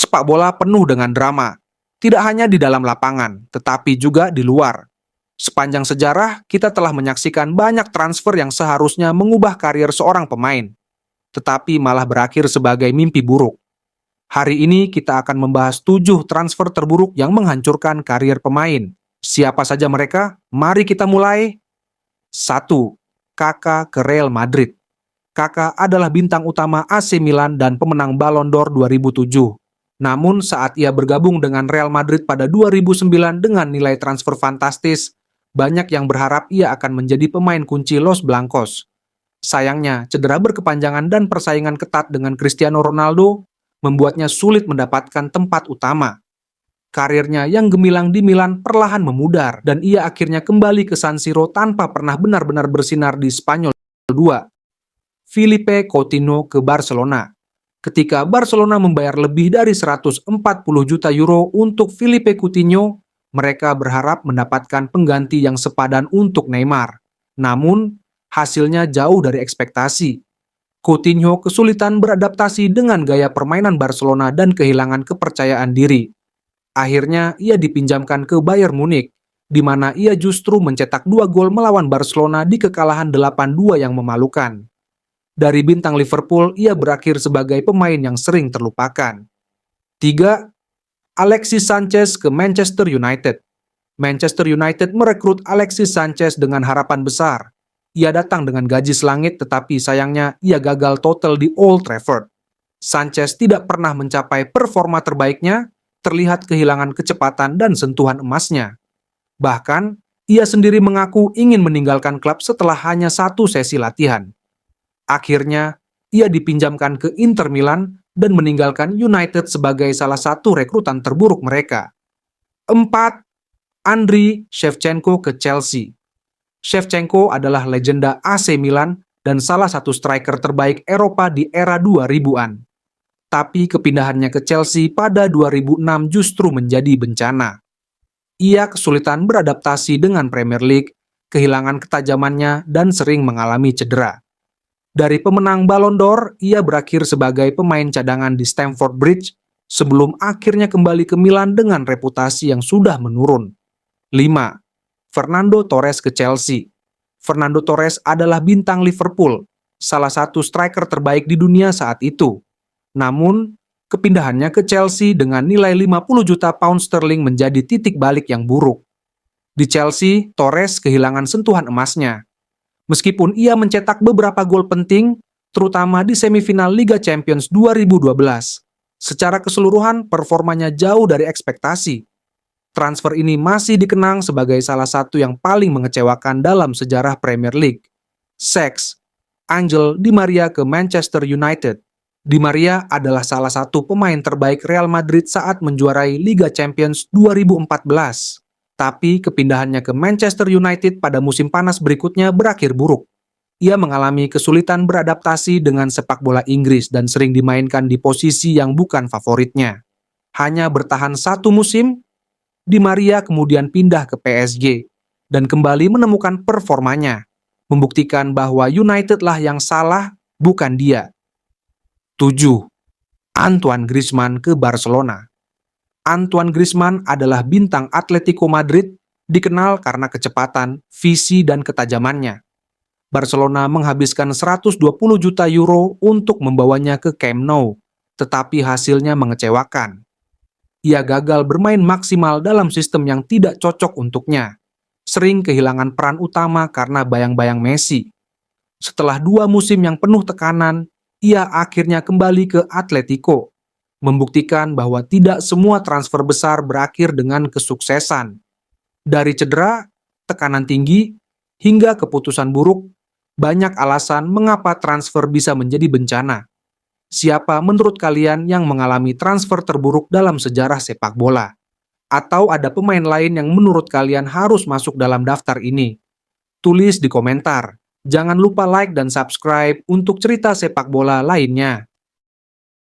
Sepak bola penuh dengan drama, tidak hanya di dalam lapangan, tetapi juga di luar. Sepanjang sejarah, kita telah menyaksikan banyak transfer yang seharusnya mengubah karir seorang pemain, tetapi malah berakhir sebagai mimpi buruk. Hari ini kita akan membahas 7 transfer terburuk yang menghancurkan karir pemain. Siapa saja mereka? Mari kita mulai. 1. Kaká ke Real Madrid. Kaká adalah bintang utama AC Milan dan pemenang Ballon d'Or 2007. Namun saat ia bergabung dengan Real Madrid pada 2009 dengan nilai transfer fantastis, banyak yang berharap ia akan menjadi pemain kunci Los Blancos. Sayangnya, cedera berkepanjangan dan persaingan ketat dengan Cristiano Ronaldo membuatnya sulit mendapatkan tempat utama. Karirnya yang gemilang di Milan perlahan memudar dan ia akhirnya kembali ke San Siro tanpa pernah benar-benar bersinar di Spanyol. 2. Philippe Coutinho ke Barcelona. Ketika Barcelona membayar lebih dari 140 juta euro untuk Philippe Coutinho, mereka berharap mendapatkan pengganti yang sepadan untuk Neymar. Namun, hasilnya jauh dari ekspektasi. Coutinho kesulitan beradaptasi dengan gaya permainan Barcelona dan kehilangan kepercayaan diri. Akhirnya, ia dipinjamkan ke Bayern Munich, di mana ia justru mencetak 2 gol melawan Barcelona di kekalahan 8-2 yang memalukan. Dari bintang Liverpool, ia berakhir sebagai pemain yang sering terlupakan. 3. Alexis Sanchez ke Manchester United. Manchester United merekrut Alexis Sanchez dengan harapan besar. Ia datang dengan gaji selangit, tetapi sayangnya ia gagal total di Old Trafford. Sanchez tidak pernah mencapai performa terbaiknya, terlihat kehilangan kecepatan dan sentuhan emasnya. Bahkan, ia sendiri mengaku ingin meninggalkan klub setelah hanya 1 sesi latihan. Akhirnya, ia dipinjamkan ke Inter Milan dan meninggalkan United sebagai salah satu rekrutan terburuk mereka. 4. Andriy Shevchenko ke Chelsea. Shevchenko adalah legenda AC Milan dan salah satu striker terbaik Eropa di era 2000-an. Tapi kepindahannya ke Chelsea pada 2006 justru menjadi bencana. Ia kesulitan beradaptasi dengan Premier League, kehilangan ketajamannya, dan sering mengalami cedera. Dari pemenang Ballon d'Or, ia berakhir sebagai pemain cadangan di Stamford Bridge sebelum akhirnya kembali ke Milan dengan reputasi yang sudah menurun. 5. Fernando Torres ke Chelsea. Fernando Torres adalah bintang Liverpool, salah satu striker terbaik di dunia saat itu. Namun, kepindahannya ke Chelsea dengan nilai 50 juta pound sterling menjadi titik balik yang buruk. Di Chelsea, Torres kehilangan sentuhan emasnya. Meskipun ia mencetak beberapa gol penting, terutama di semifinal Liga Champions 2012, secara keseluruhan performanya jauh dari ekspektasi. Transfer ini masih dikenang sebagai salah satu yang paling mengecewakan dalam sejarah Premier League. 6. Angel Di Maria ke Manchester United. Di Maria adalah salah satu pemain terbaik Real Madrid saat menjuarai Liga Champions 2014. Tapi kepindahannya ke Manchester United pada musim panas berikutnya berakhir buruk. Ia mengalami kesulitan beradaptasi dengan sepak bola Inggris dan sering dimainkan di posisi yang bukan favoritnya. Hanya bertahan 1 musim, Di Maria kemudian pindah ke PSG dan kembali menemukan performanya, membuktikan bahwa United lah yang salah, bukan dia. 7. Antoine Griezmann ke Barcelona. Antoine Griezmann adalah bintang Atletico Madrid, dikenal karena kecepatan, visi, dan ketajamannya. Barcelona menghabiskan 120 juta euro untuk membawanya ke Camp Nou, tetapi hasilnya mengecewakan. Ia gagal bermain maksimal dalam sistem yang tidak cocok untuknya. Sering kehilangan peran utama karena bayang-bayang Messi. Setelah 2 musim yang penuh tekanan, ia akhirnya kembali ke Atletico, membuktikan bahwa tidak semua transfer besar berakhir dengan kesuksesan. Dari cedera, tekanan tinggi, hingga keputusan buruk, banyak alasan mengapa transfer bisa menjadi bencana. Siapa menurut kalian yang mengalami transfer terburuk dalam sejarah sepak bola? Atau ada pemain lain yang menurut kalian harus masuk dalam daftar ini? Tulis di komentar. Jangan lupa like dan subscribe untuk cerita sepak bola lainnya.